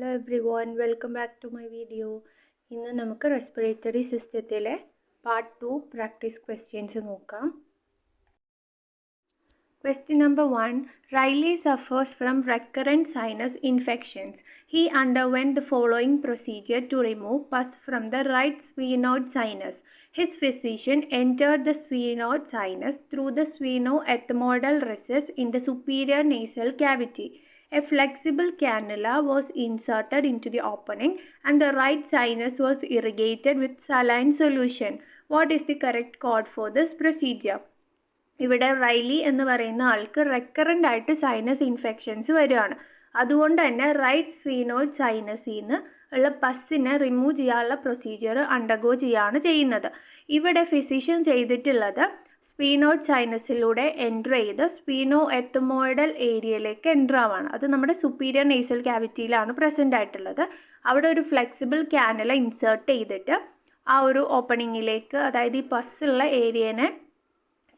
Hello everyone, welcome back to my video. ഇന്ന് നമുക്ക് respiratory സിസ്റ്റത്തിലെ പാർട്ട് 2 പ്രാക്ടീസ് ക്വസ്റ്റ്യൻസ് നോക്കാം. Question number 1. Riley suffers from recurrent sinus infections. He underwent the following procedure to remove pus from the right sphenoid sinus. His physician entered the sphenoid sinus through the sphenoethmoidal recess in the superior nasal cavity. A flexible cannula was inserted into the opening and the right sinus was irrigated with saline solution. What is the correct code for this procedure? ഇവിടെ Riley എന്ന് പറയുന്ന ആൾക്ക് recurrent ആയിട്ട് sinus infections വരികയാണ്. അതുകൊണ്ട് തന്നെ right sphenoid സൈനസിൽ നിന്ന് ഉള്ള പസ്സിനെ റിമൂവ് ചെയ്യാനുള്ള പ്രൊസീജിയർ അണ്ടർഗോ ചെയ്യുകയാണ് ചെയ്യുന്നത്. ഇവിടെ ഫിസിഷ്യൻ ചെയ്തിട്ടുള്ളത് സ്ഫീനോയിഡ് സൈനസിലൂടെ എൻ്റർ ചെയ്ത് സ്ഫീനോഎത്തമോയിഡൽ ഏരിയയിലേക്ക് എൻ്റർ ആവാണ്. അത് നമ്മുടെ സുപ്പീരിയർ നേസൽ ക്യാവിറ്റിയിലാണ് പ്രസൻ്റ് ആയിട്ടുള്ളത്. അവിടെ ഒരു ഫ്ലെക്സിബിൾ ക്യാനല ഇൻസേർട്ട് ചെയ്തിട്ട് ആ ഒരു ഓപ്പണിങ്ങിലേക്ക്, അതായത് ഈ പസ്സുള്ള ഏരിയനെ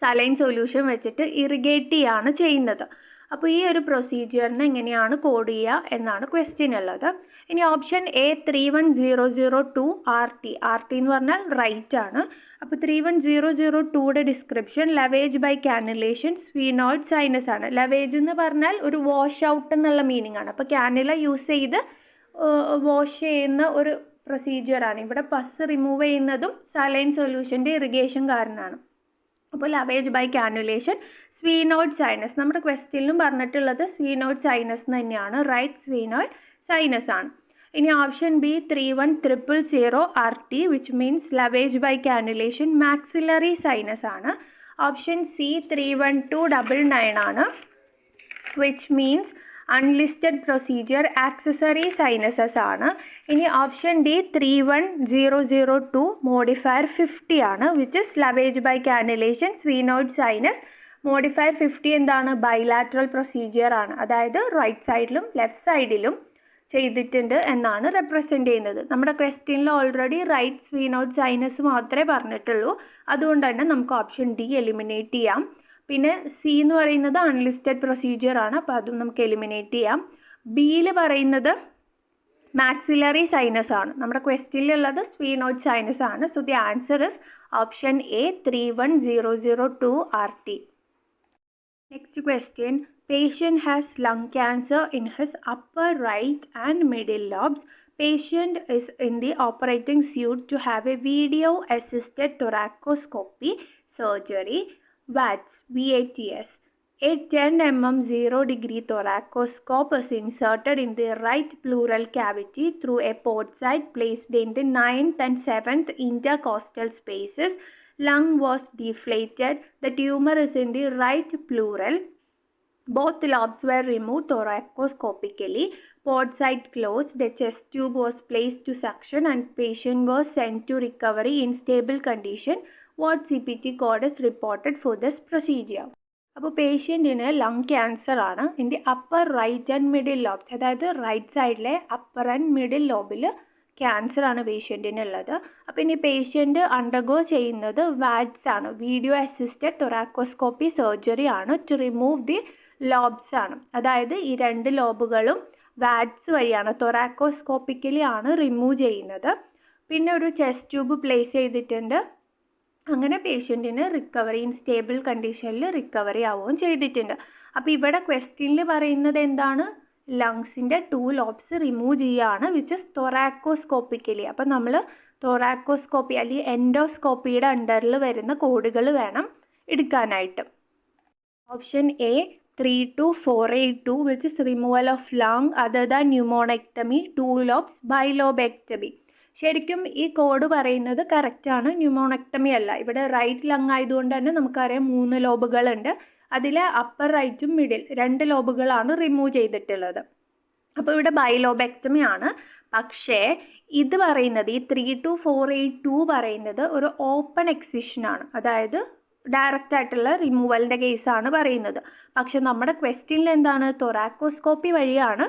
സലൈൻ സൊല്യൂഷൻ വെച്ചിട്ട് ഇറിഗേറ്റ് ചെയ്യാണ് ചെയ്യുന്നത്. അപ്പോൾ ഈ ഒരു പ്രൊസീജിയറിന് എങ്ങനെയാണ് കോഡ് ചെയ്യുക എന്നാണ് ക്വസ്റ്റ്യൻ ഉള്ളത്. ഇനി ഓപ്ഷൻ എ 31002 RT എന്ന് പറഞ്ഞാൽ റൈറ്റ് ആണ്. അപ്പോൾ 31002യുടെ description ലവേജ് by cannulation sphenoid sinus ആണ്. ലവേജ് എന്ന് പറഞ്ഞാൽ ഒരു വാഷ് ഔട്ട് എന്നുള്ള മീനിങ് ആണ്. അപ്പോൾ കാനുല യൂസ് ചെയ്ത് വാഷ് ചെയ്യുന്ന ഒരു പ്രൊസീജിയറാണ്. ഇവിടെ പസ് റിമൂവ് ചെയ്യുന്നതും സലൈൻ സൊല്യൂഷൻ്റെ ഇറിഗേഷൻ കാരണമാണ്. അപ്പോൾ lavage by cannulation sphenoid sinus, നമ്മുടെ ക്വസ്റ്റ്യനിലും പറഞ്ഞിട്ടുള്ളത് സ്ഫീനോയിഡ് സൈനസ് തന്നെയാണ്, റൈറ്റ് സ്ഫീനോയിഡ് സൈനസ് ആണ്. ഇനി option B 31000 RT which means lavage by cannulation maxillary sinus ആണ്. ഓപ്ഷൻ സി 31299 ആണ്, which means unlisted procedure accessory sinuses ആണ്. ഇനി ഓപ്ഷൻ ഡി 31002 മോഡിഫയർ 50 ആണ്, which is lavage by cannulation sphenoid sinus. Modifier 50 എന്താണ്? Bilateral procedure ആണ്, അതായത് right സൈഡിലും left സൈഡിലും ചെയ്തിട്ടുണ്ട് എന്നാണ് റെപ്രസെൻ്റ് ചെയ്യുന്നത്. നമ്മുടെ ക്വസ്റ്റ്യനിൽ ഓൾറെഡി റൈറ്റ് സ്ഫീനോയിഡ് സൈനസ് മാത്രമേ പറഞ്ഞിട്ടുള്ളൂ. അതുകൊണ്ട് തന്നെ നമുക്ക് ഓപ്ഷൻ ഡി എലിമിനേറ്റ് ചെയ്യാം. പിന്നെ സി എന്ന് പറയുന്നത് അൺലിസ്റ്റഡ് പ്രൊസീജിയർ ആണ്, അപ്പോൾ അതും നമുക്ക് എലിമിനേറ്റ് ചെയ്യാം. ബിയിൽ പറയുന്നത് മാക്സിലറി സൈനസ് ആണ്, നമ്മുടെ ക്വസ്റ്റ്യനിലുള്ളത് സ്ഫീനോയിഡ് സൈനസ് ആണ്. So the answer is option A 31002 RT. Next question. Patient has lung cancer in his upper right and middle lobes. Patient is in the operating suite to have a video assisted thoracoscopy surgery. VATS. A 10 mm 0-degree thoracoscope is inserted in the right pleural cavity through a port site placed in the 9th and 7th intercostal spaces. Lung was deflated. The tumor is in the right pleural. Both lobes were removed thoracoscopically. Port site closed. The chest tube was placed to suction and patient was sent to recovery in stable condition. What CPT code is reported for this procedure? അപ്പോൾ പേഷ്യൻറ്റിന് lung cancer ആണ്. In the upper right and middle lobes, അതായത് right സൈഡിലെ upper and middle ലോബിൽ cancer ആണ് പേഷ്യൻറ്റിനുള്ളത്. അപ്പോൾ ഇനി പേഷ്യൻ്റ് അണ്ടർഗോ ചെയ്യുന്നത് വാറ്റ്സ് ആണ്, വീഡിയോ അസിസ്റ്റഡ് തൊറാക്കോസ്കോപ്പി സർജറി ആണ്. ടു റിമൂവ് ദി ലോബ്സ് ആണ്, അതായത് ഈ രണ്ട് ലോബുകളും വാറ്റ്സ് വഴിയാണ് തൊറാക്കോസ്കോപ്പിക്കലി ആണ് റിമൂവ് ചെയ്യുന്നത്. പിന്നെ ഒരു ചെസ്റ്റ് ട്യൂബ് പ്ലേസ് ചെയ്തിട്ടുണ്ട്. അങ്ങനെ പേഷ്യൻറ്റിന് റിക്കവറി ഇൻ സ്റ്റേബിൾ കണ്ടീഷനിൽ റിക്കവറി ആവുകയും ചെയ്തിട്ടുണ്ട്. അപ്പോൾ ഇവിടെ ക്വസ്റ്റ്യനിൽ പറയുന്നത് എന്താണ്? ലങ്സിൻ്റെ 2 ലോബ്സ് റിമൂവ് ചെയ്യുകയാണ്, വിച്ച് ഇസ് തൊറാക്കോസ്കോപ്പിക്കലി. അപ്പോൾ നമ്മൾ തൊറാക്കോസ്കോപ്പി അല്ലെങ്കിൽ എൻഡോസ്കോപ്പിയുടെ അണ്ടറിൽ വരുന്ന കോഡുകൾ വേണം എടുക്കാനായിട്ട്. Option A 32482 which is removal of lung other than pneumonectomy 2 lobes bilobectomy. ശരിക്കും ഈ കോഡ് പറയുന്നത് കറക്റ്റാണ്, ന്യൂമോണക്ടമി അല്ല. ഇവിടെ റൈറ്റ് ലങ് ആയതുകൊണ്ട് തന്നെ നമുക്കറിയാം 3 ലോബുകളുണ്ട്. അതിൽ അപ്പർ റൈറ്റും മിഡിൽ 2 ലോബുകളാണ് റിമൂവ് ചെയ്തിട്ടുള്ളത്. അപ്പോൾ ഇവിടെ ബൈലോബെക്ടമി ആണ്. പക്ഷേ ഇത് പറയുന്നത് ഈ 32482 പറയുന്നത് ഒരു ഓപ്പൺ എക്സിഷനാണ്, അതായത് ഡയറക്റ്റ് ആയിട്ടുള്ള റിമൂവലിൻ്റെ കേസാണ് പറയുന്നത്. പക്ഷെ നമ്മുടെ ക്വസ്റ്റ്യനിൽ എന്താണ്? തൊറാക്കോസ്കോപ്പി വഴിയാണ്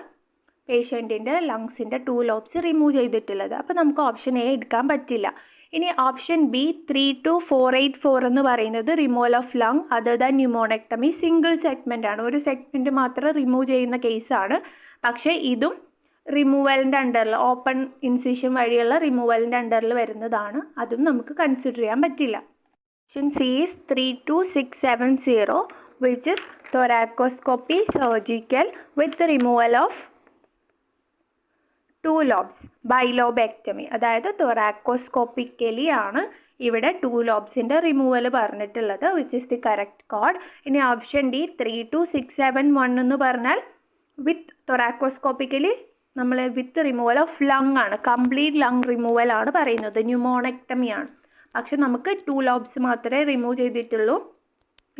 പേഷ്യൻറ്റിൻ്റെ ലങ്സിൻ്റെ 2 ലോബ്സ് റിമൂവ് ചെയ്തിട്ടുള്ളത്. അപ്പോൾ നമുക്ക് ഓപ്ഷൻ എ എടുക്കാൻ പറ്റില്ല. ഇനി ഓപ്ഷൻ ബി 32484 എന്ന് പറയുന്നത് removal of lung other than ന്യൂമോണക്ടമി single segment ആണ്, ഒരു സെഗ്മെൻറ്റ് മാത്രം റിമൂവ് ചെയ്യുന്ന കേസാണ്. പക്ഷേ ഇതും റിമൂവലിൻ്റെ അണ്ടറിൽ ഓപ്പൺ ഇൻസിഷൻ വഴിയുള്ള റിമൂവലിൻ്റെ അണ്ടറിൽ വരുന്നതാണ്. അതും നമുക്ക് കൺസിഡർ ചെയ്യാൻ പറ്റില്ല. Option C is 32670 which is thoracoscopy surgical with removal of 2 lobes, ബൈലോബെക്ടമി. അതായത് തൊറാക്കോസ്കോപ്പിക്കലി ആണ് ഇവിടെ 2 ലോബ്സിൻ്റെ റിമൂവൽ പറഞ്ഞിട്ടുള്ളത്, which is the correct code. ഇനി ഓപ്ഷൻ ഡി 32671 എന്ന് പറഞ്ഞാൽ വിത്ത് തൊറാക്കോസ്കോപ്പിക്കലി നമ്മൾ വിത്ത് റിമൂവൽ ഓഫ് ലങ് ആണ്, കംപ്ലീറ്റ് ലങ് റിമൂവൽ ആണ് പറയുന്നത്, ന്യൂമോണക്ടമി ആണ്. പക്ഷെ നമുക്ക് 2 ലോബ്സ് മാത്രമേ റിമൂവ് ചെയ്തിട്ടുള്ളൂ.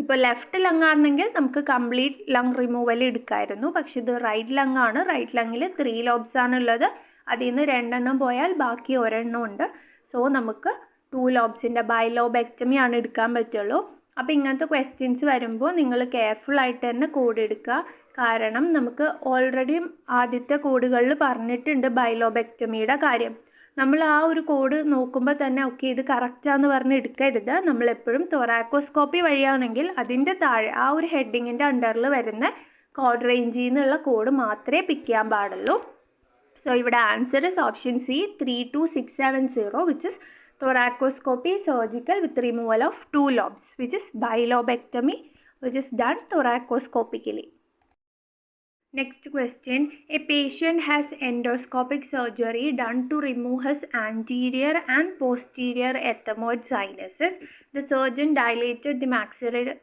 ഇപ്പോൾ ലെഫ്റ്റ് ലങ് ആണെങ്കിൽ നമുക്ക് കംപ്ലീറ്റ് ലങ് റിമൂവൽ എടുക്കായിരുന്നു. പക്ഷെ ഇത് റൈറ്റ് ലങ് ആണ്. റൈറ്റ് ലങ്ങിൽ 3 ലോബ്സ് ആണുള്ളത്. അതിൽ നിന്ന് 2 എണ്ണം പോയാൽ ബാക്കി ഒരെണ്ണം ഉണ്ട്. സോ നമുക്ക് 2 ലോബ്സിൻ്റെ ബൈലോബെക്ടമി ആണ് എടുക്കാൻ പറ്റുള്ളൂ. അപ്പോൾ ഇങ്ങനത്തെ ക്വസ്റ്റ്യൻസ് വരുമ്പോൾ നിങ്ങൾ കെയർഫുൾ ആയിട്ട് തന്നെ കോഡ് എടുക്കുക. കാരണം നമുക്ക് ഓൾറെഡി ആദ്യത്തെ കോഡുകളിൽ പറഞ്ഞിട്ടുണ്ട് ബൈലോബെക്ടമിയുടെ കാര്യം. നമ്മൾ ആ ഒരു കോഡ് നോക്കുമ്പോൾ തന്നെ ഓക്കെ ഇത് കറക്റ്റാന്ന് പറഞ്ഞ് എടുക്കരുത്. നമ്മളെപ്പോഴും തൊറാക്കോസ്കോപ്പി വഴിയാണെങ്കിൽ അതിൻ്റെ താഴെ ആ ഒരു ഹെഡിങ്ങിൻ്റെ അണ്ടറിൽ വരുന്ന കോഡ് റേഞ്ചിൽ നിന്നുള്ള കോഡ് മാത്രമേ പിക്ക് ചെയ്യാൻ പാടുള്ളൂ. സോ ഇവിടെ answer is option C 32670 which is thoracoscopy surgical with removal of 2 lobes which is bilobectomy which is done thoracoscopically. Next question. A patient has endoscopic surgery done to remove his anterior and posterior ethmoid sinuses. The surgeon dilated the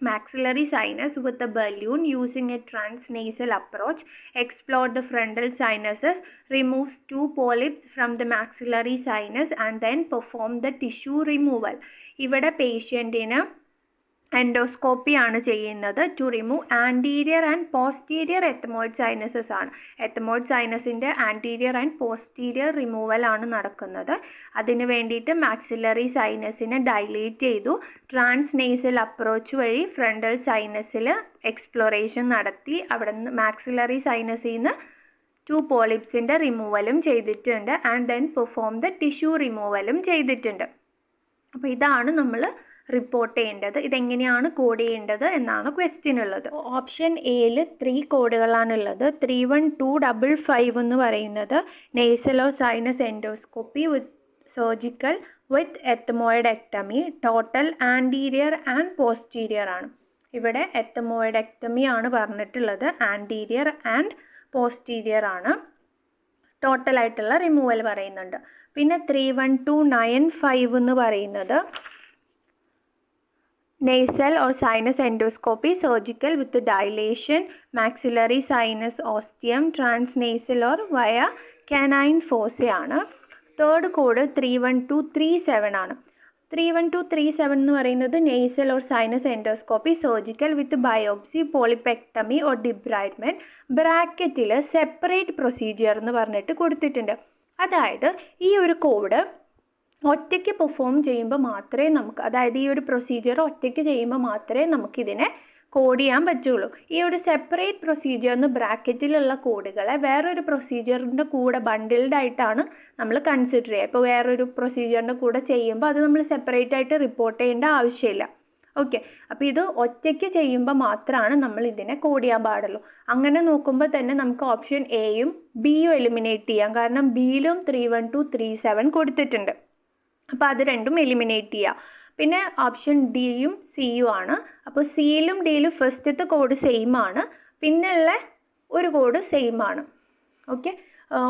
maxillary sinus with a balloon using a transnasal approach, explored the frontal sinuses, removes 2 polyps from the maxillary sinus and then performed the tissue removal. ഇവിടെ പേഷ്യൻറ്റിന് endoscopy ആണ് ചെയ്യുന്നത് to remove anterior and posterior ethmoid sinuses ആണ്. Ethmoid സൈനസിൻ്റെ anterior and posterior removal ആണ് നടക്കുന്നത്. അതിന് വേണ്ടിയിട്ട് maxillary സൈനസിനെ ഡൈലേറ്റ് ചെയ്തു. ട്രാൻസ്നേസൽ അപ്രോച്ച് വഴി ഫ്രണ്ടൽ സൈനസിൽ എക്സ്പ്ലോറേഷൻ നടത്തി. അവിടെ നിന്ന് മാക്സിലറി സൈനസിൽ നിന്ന് 2 പോളിപ്സിൻ്റെ റിമൂവലും ചെയ്തിട്ടുണ്ട്. And then perform the tissue റിമൂവലും ചെയ്തിട്ടുണ്ട്. അപ്പോൾ ഇതാണ് നമ്മൾ റിപ്പോർട്ട് ചെയ്യേണ്ടത്. ഇതെങ്ങനെയാണ് കോഡ് ചെയ്യേണ്ടത് എന്നാണ് ക്വസ്റ്റ്യൻ ഉള്ളത്. ഓപ്ഷൻ എയിൽ 3 കോഡുകളാണുള്ളത്. 31255 എന്ന് പറയുന്നത് nasal or sinus endoscopy with surgical with ethmoidectomy, total anterior and posterior ആണ്. ഇവിടെ എത്തമോയിഡെക്ടമി ആണ് പറഞ്ഞിട്ടുള്ളത്. ആൻറ്റീരിയർ ആൻഡ് പോസ്റ്റീരിയർ ആണ്. ടോട്ടലായിട്ടുള്ള റിമൂവൽ പറയുന്നുണ്ട്. പിന്നെ 31295 എന്ന് പറയുന്നത് nasal or sinus endoscopy surgical with dilation, maxillary sinus ostium, transnasal or via canine fossa ആണ്. തേർഡ് കോഡ് 31237 ആണ്. 31237 എന്ന് പറയുന്നത് nasal or sinus endoscopy surgical with biopsy, polypectomy or debridement. ബ്രാക്കറ്റിൽ സെപ്പറേറ്റ് പ്രൊസീജിയർ എന്ന് പറഞ്ഞിട്ട് കൊടുത്തിട്ടുണ്ട്. അതായത് ഈ ഒരു കോഡ് ഒറ്റയ്ക്ക് പെർഫോം ചെയ്യുമ്പോൾ മാത്രമേ നമുക്ക്, അതായത് ഈ ഒരു പ്രൊസീജിയർ ഒറ്റയ്ക്ക് ചെയ്യുമ്പോൾ മാത്രമേ നമുക്കിതിനെ കോഡ് ചെയ്യാൻ പറ്റുള്ളൂ. ഈ ഒരു സെപ്പറേറ്റ് പ്രൊസീജിയർ എന്ന് ബ്രാക്കറ്റിലുള്ള കോഡുകളെ വേറൊരു പ്രൊസീജിയറിൻ്റെ കൂടെ ബണ്ടിൽഡ് ആയിട്ടാണ് നമ്മൾ കൺസിഡർ ചെയ്യുക. ഇപ്പോൾ വേറൊരു പ്രൊസീജിയറിൻ്റെ കൂടെ ചെയ്യുമ്പോൾ അത് നമ്മൾ സെപ്പറേറ്റ് ആയിട്ട് റിപ്പോർട്ട് ചെയ്യേണ്ട ആവശ്യമില്ല. ഓക്കെ, അപ്പോൾ ഇത് ഒറ്റയ്ക്ക് ചെയ്യുമ്പോൾ മാത്രമാണ് നമ്മൾ ഇതിനെ കോഡ് ചെയ്യാൻ പാടുള്ളൂ. അങ്ങനെ നോക്കുമ്പോൾ തന്നെ നമുക്ക് ഓപ്ഷൻ എയും ബിയും എലിമിനേറ്റ് ചെയ്യാം. കാരണം ബിയിലും 31237 കൊടുത്തിട്ടുണ്ട്. അപ്പോൾ അത് രണ്ടും എലിമിനേറ്റ് ചെയ്യുക. പിന്നെ ഓപ്ഷൻ ഡിയും സിയും ആണ്. അപ്പോൾ സിയിലും ഡിയിലും ഫസ്റ്റത്തെ കോഡ് സെയിം ആണ്. പിന്നെയുള്ള ഒരു കോഡ് സെയിം ആണ്. ഓക്കെ,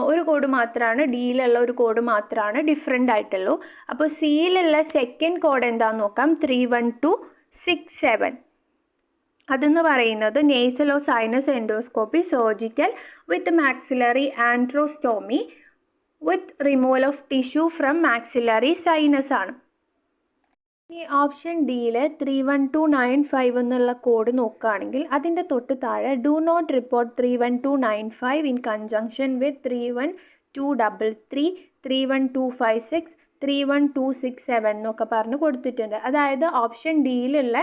ഒരു കോഡ് മാത്രമാണ്, ഡിയിലുള്ള ഒരു കോഡ് മാത്രമാണ് ഡിഫറെൻ്റ് ആയിട്ടുള്ളൂ. അപ്പോൾ സിയിലുള്ള സെക്കൻഡ് കോഡ് എന്താണെന്ന് നോക്കാം. 31267 അതെന്ന് പറയുന്നത് nasal or sinus endoscopy surgical with maxillary antrostomy with removal of tissue from maxillary sinus ആണ്. ഈ ഓപ്ഷൻ ഡിയിൽ 31295 എന്നുള്ള കോഡ് നോക്കുകയാണെങ്കിൽ അതിൻ്റെ തൊട്ട് താഴെ do not report 31295 in conjunction with 31233, 31256, 31267 എന്നൊക്കെ പറഞ്ഞ് കൊടുത്തിട്ടുണ്ട്. അതായത് ഓപ്ഷൻ ഡിയിലുള്ള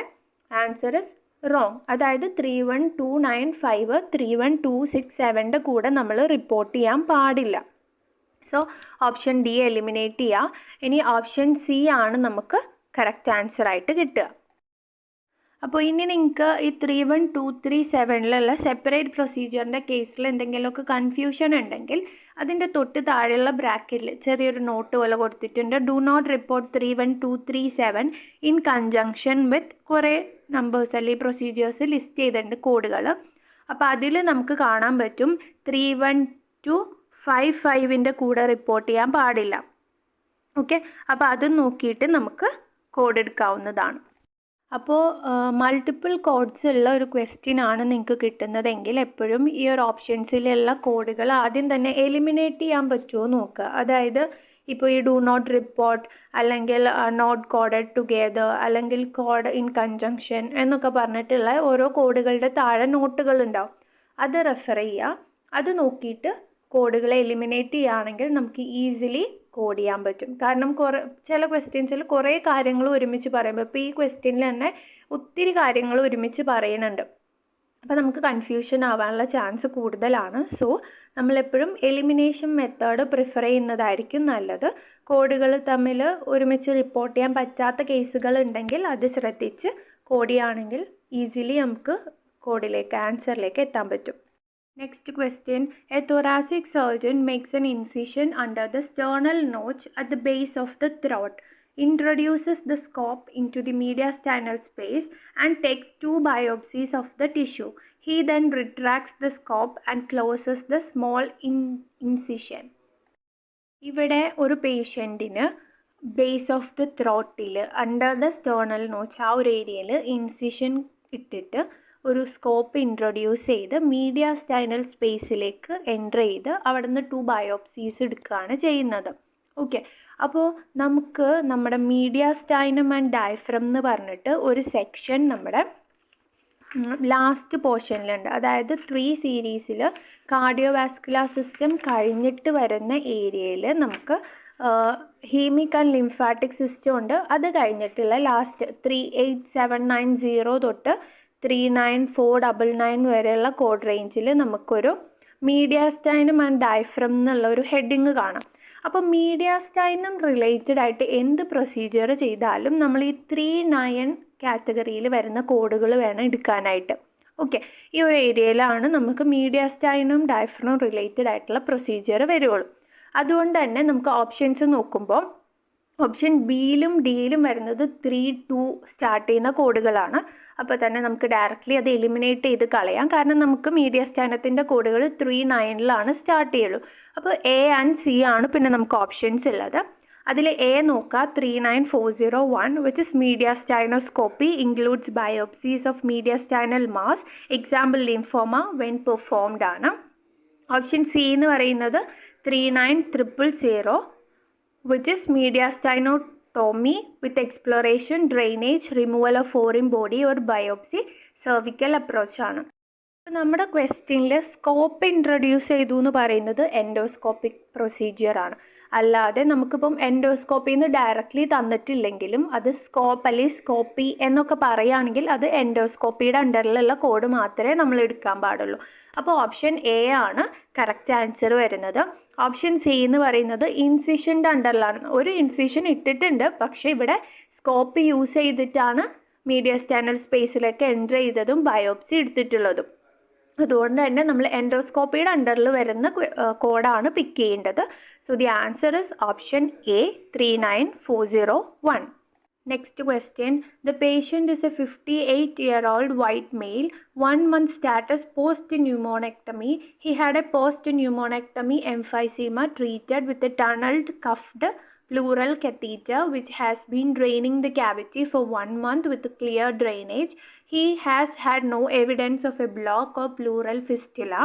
ആൻസർ ഇസ് റോങ്. അതായത് 31295 31267 കൂടെ നമ്മൾ റിപ്പോർട്ട് ചെയ്യാൻ പാടില്ല. സോ ഓപ്ഷൻ ഡി എലിമിനേറ്റ് ചെയ്യുക. ഇനി ഓപ്ഷൻ സി ആണ് നമുക്ക് കറക്റ്റ് ആൻസർ ആയിട്ട് കിട്ടുക. അപ്പോൾ ഇനി നിങ്ങൾക്ക് ഈ 31237 സെപ്പറേറ്റ് പ്രൊസീജിയറിൻ്റെ കേസിൽ എന്തെങ്കിലുമൊക്കെ കൺഫ്യൂഷൻ ഉണ്ടെങ്കിൽ അതിൻ്റെ തൊട്ട് താഴെയുള്ള ബ്രാക്കറ്റിൽ ചെറിയൊരു നോട്ട് പോലെ കൊടുത്തിട്ടുണ്ട്. Do not report 31237 in conjunction with കുറേ നമ്പേഴ്സ് അല്ലെങ്കിൽ പ്രൊസീജിയേഴ്സ് ലിസ്റ്റ് ചെയ്തിട്ടുണ്ട്, കോഡുകൾ. അപ്പോൾ അതിൽ നമുക്ക് കാണാൻ പറ്റും 31255 കൂടെ റിപ്പോർട്ട് ചെയ്യാൻ പാടില്ല. ഓക്കെ, അപ്പോൾ അത് നോക്കിയിട്ട് നമുക്ക് കോഡ് എടുക്കാവുന്നതാണ്. അപ്പോൾ മൾട്ടിപ്പിൾ കോഡ്സ് ഉള്ള ഒരു ക്വസ്റ്റ്യൻ ആണ് നിങ്ങൾക്ക് കിട്ടുന്നതെങ്കിൽ എപ്പോഴും ഈ ഒരു ഓപ്ഷൻസിലുള്ള കോഡുകൾ ആദ്യം തന്നെ എലിമിനേറ്റ് ചെയ്യാൻ പറ്റുമോ നോക്കുക. അതായത് ഇപ്പോൾ ഈ ഡു നോട്ട് റിപ്പോർട്ട് അല്ലെങ്കിൽ നോട്ട് കോഡഡ് ടുഗെദർ അല്ലെങ്കിൽ കോഡ് ഇൻ കൺജങ്ഷൻ എന്നൊക്കെ പറഞ്ഞിട്ടുള്ള ഓരോ കോഡുകളുടെ താഴെ നോട്ടുകൾ ഉണ്ടാവും. അത് റെഫർ ചെയ്യുക. അത് നോക്കിയിട്ട് കോഡുകളെ എലിമിനേറ്റ് ചെയ്യുകയാണെങ്കിൽ നമുക്ക് ഈസിലി കോഡ് ചെയ്യാൻ പറ്റും. കാരണം ചില ക്വസ്റ്റ്യൻസിൽ കുറേ കാര്യങ്ങൾ ഒരുമിച്ച് പറയുമ്പോൾ ഇപ്പോൾ ഈ ക്വസ്റ്റ്യനിൽ തന്നെ ഒത്തിരി കാര്യങ്ങൾ ഒരുമിച്ച് പറയുന്നുണ്ട്. അപ്പോൾ നമുക്ക് കൺഫ്യൂഷൻ ആവാനുള്ള ചാൻസ് കൂടുതലാണ്. സോ നമ്മളെപ്പോഴും എലിമിനേഷൻ മെത്തേഡ് പ്രിഫർ ചെയ്യുന്നതായിരിക്കും നല്ലത്. കോഡുകൾ തമ്മിൽ ഒരുമിച്ച് റിപ്പോർട്ട് ചെയ്യാൻ പറ്റാത്ത കേസുകൾ ഉണ്ടെങ്കിൽ അത് ശ്രദ്ധിച്ച് കോഡ് ചെയ്യുകയാണെങ്കിൽ ഈസിലി നമുക്ക് കോഡിലേക്ക് ആൻസറിലേക്ക് എത്താൻ പറ്റും. Next question. A thoracic surgeon makes an incision under the sternal notch at the base of the throat, introduces the scope into the mediastinal space and takes 2 biopsies of the tissue. He then retracts the scope and closes the small incision. ഇവിടെ ഒരു പേഷ്യൻറ്റിന് base of the ത്രോട്ടിൽ under the sternal notch ആ ഒരു ഏരിയയിൽ incision ഇട്ടിട്ട് ഒരു scope introduce ചെയ്ത് മീഡിയാസ്റ്റൈനൽ സ്പേസിലേക്ക് എൻ്റർ ചെയ്ത് അവിടെ നിന്ന് 2 ബയോപ്സീസ് എടുക്കുകയാണ് ചെയ്യുന്നത്. ഓക്കെ, അപ്പോൾ നമുക്ക് നമ്മുടെ മീഡിയാസ്റ്റൈനം ആൻഡ് ഡയഫ്രം എന്ന് പറഞ്ഞിട്ട് ഒരു സെക്ഷൻ നമ്മുടെ ലാസ്റ്റ് പോർഷനിലുണ്ട്. അതായത് 3 സീരീസിൽ കാർഡിയോവാസ്കുലർ സിസ്റ്റം കഴിഞ്ഞിട്ട് വരുന്ന ഏരിയയിൽ നമുക്ക് ഹീമിക് ആൻഡ് ലിംഫാറ്റിക് സിസ്റ്റം ഉണ്ട്. അത് കഴിഞ്ഞിട്ടുള്ള ലാസ്റ്റ് 38790 തൊട്ട് 39499 വരെയുള്ള കോഡ് റേഞ്ചിൽ നമുക്കൊരു മീഡിയാസ്റ്റൈനം ആൻഡ് ഡയഫ്രം എന്നുള്ള ഒരു ഹെഡിങ് കാണാം. അപ്പോൾ മീഡിയാസ്റ്റൈനം റിലേറ്റഡ് ആയിട്ട് എന്ത് പ്രൊസീജിയർ ചെയ്താലും നമ്മൾ ഈ 39 കാറ്റഗറിയിൽ വരുന്ന കോഡുകൾ വേണം എടുക്കാനായിട്ട്. ഓക്കെ, ഈ ഒരു ഏരിയയിലാണ് നമുക്ക് മീഡിയാസ്റ്റൈനം ഡയഫ്രം റിലേറ്റഡ് ആയിട്ടുള്ള പ്രൊസീജിയർ വരുള്ളൂ. അതുകൊണ്ട് തന്നെ നമുക്ക് ഓപ്ഷൻസ് നോക്കുമ്പോൾ ഓപ്ഷൻ ബിയിലും ഡിയിലും വരുന്നത് 32 സ്റ്റാർട്ട് ചെയ്യുന്ന കോഡുകളാണ്. അപ്പോൾ തന്നെ നമുക്ക് ഡയറക്റ്റ്ലി അത് എലിമിനേറ്റ് ചെയ്ത് കളയാം. കാരണം നമുക്ക് മീഡിയാസ്റ്റൈനത്തിൻ്റെ കോഡുകൾ 39 സ്റ്റാർട്ട് ചെയ്യുള്ളൂ. അപ്പോൾ എ ആൻഡ് സി ആണ് പിന്നെ നമുക്ക് ഓപ്ഷൻസ് ഉള്ളത്. അതിൽ എ നോക്കുക 39401 which is mediastinoscopy includes biopsies of mediastinal mass example lymphoma when performed ആണ്. ഓപ്ഷൻ സി എന്ന് പറയുന്നത് 39000 which is mediastinotomy with exploration, drainage, removal of foreign body or biopsy, cervical approach ആണ്. അപ്പോൾ നമ്മുടെ ക്വസ്റ്റ്യനിൽ സ്കോപ്പ് ഇൻട്രൊഡ്യൂസ് ചെയ്തു എന്ന് പറയുന്നത് എൻഡോസ്കോപ്പിക് പ്രൊസീജിയർ ആണ്. അല്ലാതെ നമുക്കിപ്പം എൻഡോസ്കോപ്പിയിൽ നിന്ന് ഡയറക്റ്റ്ലി തന്നിട്ടില്ലെങ്കിലും അത് സ്കോപ്പ് അല്ലെങ്കിൽ സ്കോപ്പി എന്നൊക്കെ പറയുകയാണെങ്കിൽ അത് എൻഡോസ്കോപ്പിയുടെ അണ്ടറിലുള്ള കോഡ് മാത്രമേ നമ്മൾ എടുക്കാൻ പാടുള്ളൂ. അപ്പോൾ ഓപ്ഷൻ എ ആണ് കറക്റ്റ് ആൻസർ വരുന്നത്. ഓപ്ഷൻ സി എന്ന് പറയുന്നത് ഇൻസിഷൻ്റെ അണ്ടറിലാണ്. ഒരു ഇൻസിഷൻ ഇട്ടിട്ടുണ്ട്, പക്ഷേ ഇവിടെ സ്കോപ്പ് യൂസ് ചെയ്തിട്ടാണ് മീഡിയാസ്റ്റൈനൽ സ്പേസിലേക്ക് എൻ്റർ ചെയ്തതും ബയോപ്സി എടുത്തിട്ടുള്ളതും. അതുകൊണ്ട് തന്നെ നമ്മൾ എൻഡോസ്കോപ്പിയുടെ അണ്ടറിൽ വരുന്ന കോഡാണ് പിക്ക് ചെയ്യേണ്ടത്. So the answer is option A 39401. Next question. The patient is a 58-year-old white male, 1 month status post-pneumonectomy. He had a post-pneumonectomy emphysema treated with a tunneled cuffed pleural catheter which has been draining the cavity for 1 month with clear drainage. He has had no evidence of a block or pleural fistula.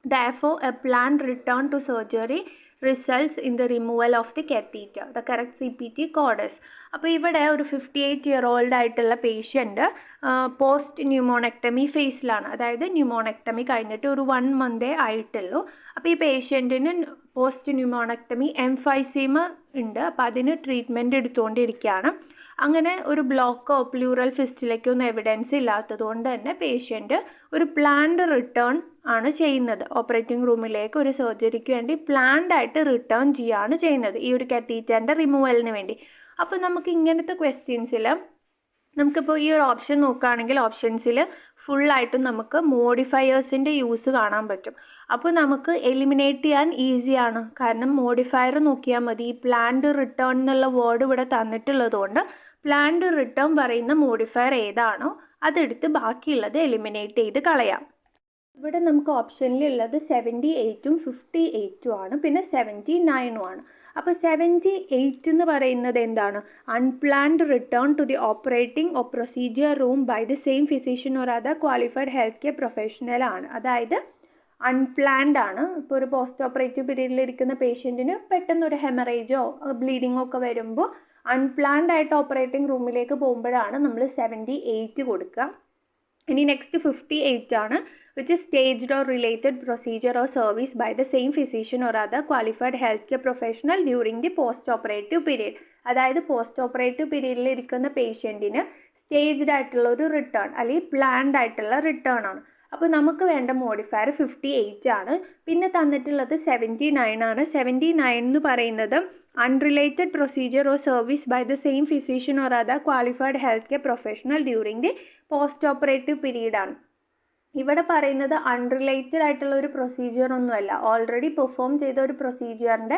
Therefore, a planned return to surgery results in the removal of the catheter. The correct CPT code is. അപ്പോൾ ഇവിടെ ഒരു 58-year-old ആയിട്ടുള്ള patient post ന്യൂമോണക്ടമി ഫേസിലാണ്. അതായത് ന്യൂമോണക്ടമി കഴിഞ്ഞിട്ട് ഒരു 1 month ആയിട്ടുള്ളൂ. അപ്പോൾ ഈ പേഷ്യൻറ്റിന് പോസ്റ്റ് ന്യൂമോണക്ടമി എംഫൈസീമ ഉണ്ട്. അപ്പോൾ അതിന് ട്രീറ്റ്മെൻറ്റ് എടുത്തുകൊണ്ടിരിക്കുകയാണ്. അങ്ങനെ ഒരു ബ്ലോക്കോ പ്ലൂറൽ ഫിസ്റ്റിലേക്കോ ഒന്നും എവിഡൻസ് ഇല്ലാത്തത് കൊണ്ട് തന്നെ പേഷ്യൻ്റ് ഒരു പ്ലാൻഡ് റിട്ടേൺ ആണ് ചെയ്യുന്നത്. ഓപ്പറേറ്റിംഗ് റൂമിലേക്ക് ഒരു സർജറിക്ക് വേണ്ടി പ്ലാൻഡ് ആയിട്ട് റിട്ടേൺ ചെയ്യുകയാണ് ചെയ്യുന്നത് ഈ ഒരു കാത്തീറ്ററിൻ്റെ റിമൂവലിന് വേണ്ടി. അപ്പോൾ നമുക്ക് ഇങ്ങനത്തെ ക്വസ്റ്റ്യൻസിൽ നമുക്കിപ്പോൾ ഈ ഒരു ഓപ്ഷൻ നോക്കുകയാണെങ്കിൽ ഓപ്ഷൻസിൽ ഫുള്ളായിട്ടും നമുക്ക് മോഡിഫയേഴ്സിൻ്റെ യൂസ് കാണാൻ പറ്റും. അപ്പോൾ നമുക്ക് എലിമിനേറ്റ് ചെയ്യാൻ ഈസിയാണ്. കാരണം മോഡിഫയർ നോക്കിയാൽ മതി. ഈ പ്ലാൻഡ് റിട്ടേൺ എന്നുള്ള വേർഡ് ഇവിടെ തന്നിട്ടുള്ളത് കൊണ്ട് പ്ലാൻഡ് റിട്ടേൺ പറയുന്ന മോഡിഫയർ ഏതാണോ അതെടുത്ത് ബാക്കിയുള്ളത് എലിമിനേറ്റ് ചെയ്ത് കളയാം. ഇവിടെ നമുക്ക് ഓപ്ഷനിലുള്ളത് 78ഉം 58ഉം ആണ്, പിന്നെ 79ഉം ആണ്. അപ്പോൾ 78 എന്ന് പറയുന്നത് എന്താണ്? Unplanned return to the operating procedure room by the same physician or other qualified health care professional ആണ്. അതായത് അൺപ്ലാൻഡ് ആണ്. ഇപ്പോൾ ഒരു പോസ്റ്റ് ഓപ്പറേറ്റീവ് പീരീഡിൽ ഇരിക്കുന്ന പേഷ്യൻറ്റിന് പെട്ടെന്ന് ഒരു ഹെമറേജോ ബ്ലീഡിങ്ങോ ഒക്കെ വരുമ്പോൾ അൺപ്ലാൻഡ് ആയിട്ട് ഓപ്പറേറ്റിംഗ് റൂമിലേക്ക് പോകുമ്പോഴാണ് നമ്മൾ 78 കൊടുക്കുക. ഇനി നെക്സ്റ്റ് 58 ആണ്, which is staged or related procedure or service by the same physician or other qualified healthcare professional during the post-operative period. അതായത് പോസ്റ്റ് ഓപ്പറേറ്റീവ് പീരീഡിൽ ഇരിക്കുന്ന പേഷ്യൻറ്റിന് സ്റ്റേജ്ഡ് ആയിട്ടുള്ള ഒരു റിട്ടേൺ അല്ലെങ്കിൽ പ്ലാൻഡ് ആയിട്ടുള്ള റിട്ടേൺ ആണ്. അപ്പോൾ നമുക്ക് വേണ്ട മോഡിഫയർ 58 ആണ്. പിന്നെ തന്നിട്ടുള്ളത് 79 ആണ്. 79 എന്ന് പറയുന്നത് unrelated procedure or service by the same physician or other qualified health care professional during the post operative period ആണ്. ഇവിടെ പറയുന്നത് അൺറിലേറ്റഡ് ആയിട്ടുള്ള ഒരു പ്രൊസീജിയർ ഒന്നുമല്ല, ഓൾറെഡി പെർഫോം ചെയ്ത ഒരു പ്രൊസീജിയറിൻ്റെ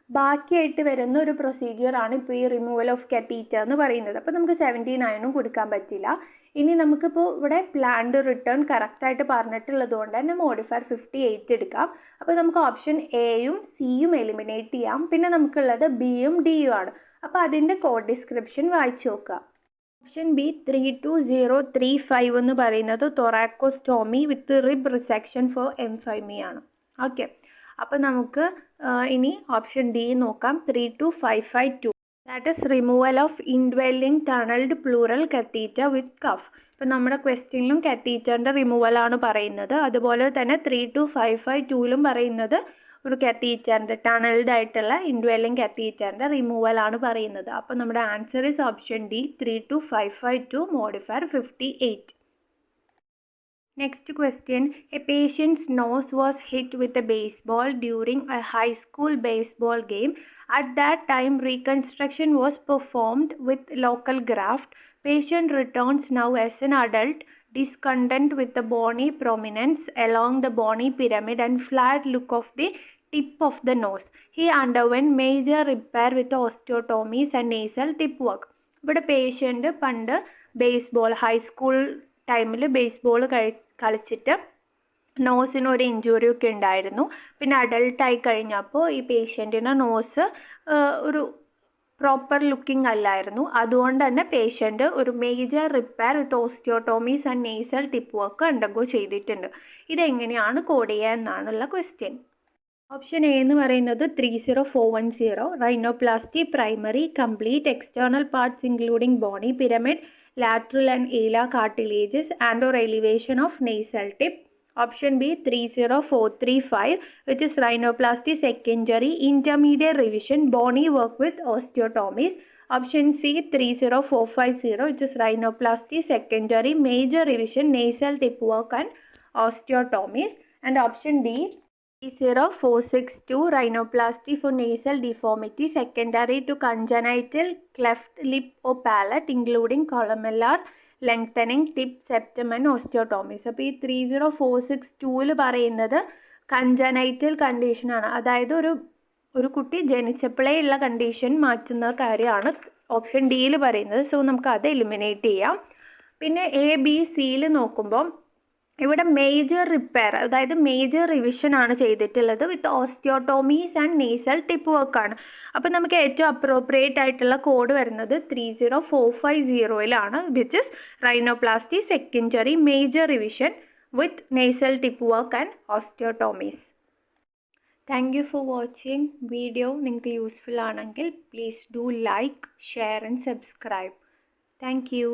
ബാക്കിയായിട്ട് വരുന്ന ഒരു പ്രൊസീജിയറാണ് ഇപ്പോൾ ഈ റിമൂവൽ ഓഫ് കത്തീറ്റർ എന്ന് പറയുന്നത്. അപ്പോൾ നമുക്ക് 79ഉം കൊടുക്കാൻ പറ്റില്ല. ഇനി നമുക്കിപ്പോൾ ഇവിടെ പ്ലാൻഡ് റിട്ടേൺ കറക്റ്റായിട്ട് പറഞ്ഞിട്ടുള്ളത് കൊണ്ട് തന്നെ മോഡിഫയർ 58 എടുക്കാം. അപ്പോൾ നമുക്ക് ഓപ്ഷൻ എയും സിയും എലിമിനേറ്റ് ചെയ്യാം. പിന്നെ നമുക്കുള്ളത് ബിയും ഡിയും ആണ്. അപ്പോൾ അതിൻ്റെ കോഡ് ഡിസ്ക്രിപ്ഷൻ വായിച്ചു നോക്കുക. ഓപ്ഷൻ ബി 32035 എന്ന് പറയുന്നത് thoracostomy with rib resection for empyema ആണ്. ഓക്കെ, അപ്പോൾ നമുക്ക് ഇനി ഓപ്ഷൻ ഡി നോക്കാം. 32552 that is removal of indwelling tunneled pleural catheter with cuff. ഇപ്പോൾ നമ്മുടെ ക്വസ്റ്റ്യനിലും കത്തീറ്ററിൻ്റെ റിമൂവലാണ് പറയുന്നത്. അതുപോലെ തന്നെ 32552ലും പറയുന്നത് ഒരു കത്തീറ്ററിൻ്റെ ടണൽഡ് ആയിട്ടുള്ള ഇൻഡ്വെല്ലിംഗ് കത്തീറ്ററിൻ്റെ റിമൂവലാണ് പറയുന്നത്. അപ്പോൾ നമ്മുടെ answer is option D 32552 modifier 58. Next question, a patient's nose was hit with a baseball during a high school baseball game. At that time, reconstruction was performed with local graft. Patient returns now as an adult, discontent with the bony prominence along the bony pyramid and flat look of the tip of the nose. He underwent major repair with osteotomies and nasal tip work. ഇവിടെ patient പണ്ട് baseball high school ടൈമിൽ baseball കളിച്ചിട്ട് നോസിന് ഒരു injury ഒക്കെ ഉണ്ടായിരുന്നു. പിന്നെ അഡൾട്ടായി കഴിഞ്ഞപ്പോൾ ഈ പേഷ്യൻറ്റിന് നോസ് ഒരു പ്രോപ്പർ ലുക്കിംഗ് അല്ലായിരുന്നു. അതുകൊണ്ട് തന്നെ പേഷ്യൻ്റ് ഒരു major repair with osteotomies and nasal tip work undergo ചെയ്തിട്ടുണ്ട്. ഇതെങ്ങനെയാണ് കോഡ് ചെയ്യുക എന്നാണുള്ള ക്വസ്റ്റ്യൻ. ഓപ്ഷൻ എ എന്ന് പറയുന്നത് 30410 rhinoplasty primary complete external parts including bony pyramid lateral and alar cartilages and or elevation of nasal tip. Option B 30435 which is rhinoplasty secondary intermediate revision bony work with osteotomies. Option C 30450 which is rhinoplasty secondary major revision nasal tip work and osteotomies. And option D 30462 rhinoplasty for nasal deformity secondary to congenital cleft lip or palate including columnar lengthening tip septum and osteotomies. അപ്പോൾ ഈ 30462ൽ പറയുന്നത് congenital കണ്ടീഷനാണ്. അതായത് ഒരു കുട്ടി ജനിച്ചപ്പോഴേ ഉള്ള condition മാറ്റുന്ന കാര്യമാണ് ഓപ്ഷൻ ഡിയിൽ പറയുന്നത്. സോ നമുക്ക് അത് എലിമിനേറ്റ് ചെയ്യാം. പിന്നെ എ ബി സിയിൽ നോക്കുമ്പോൾ ഇവിടെ മേജർ റിപ്പയർ അതായത് മേജർ റിവിഷൻ ആണ് ചെയ്തിട്ടുള്ളത് with osteotomies and nasal tip വർക്കാണ്. അപ്പോൾ നമുക്ക് ഏറ്റവും അപ്രോപ്രിയേറ്റ് ആയിട്ടുള്ള കോഡ് വരുന്നത് 30450ലാണ് which is rhinoplasty secondary major revision with nasal tip work and osteotomies. Thank you for watching. Video നിങ്ങൾക്ക് യൂസ്ഫുൾ ആണെങ്കിൽ please do like, share and subscribe. Thank U.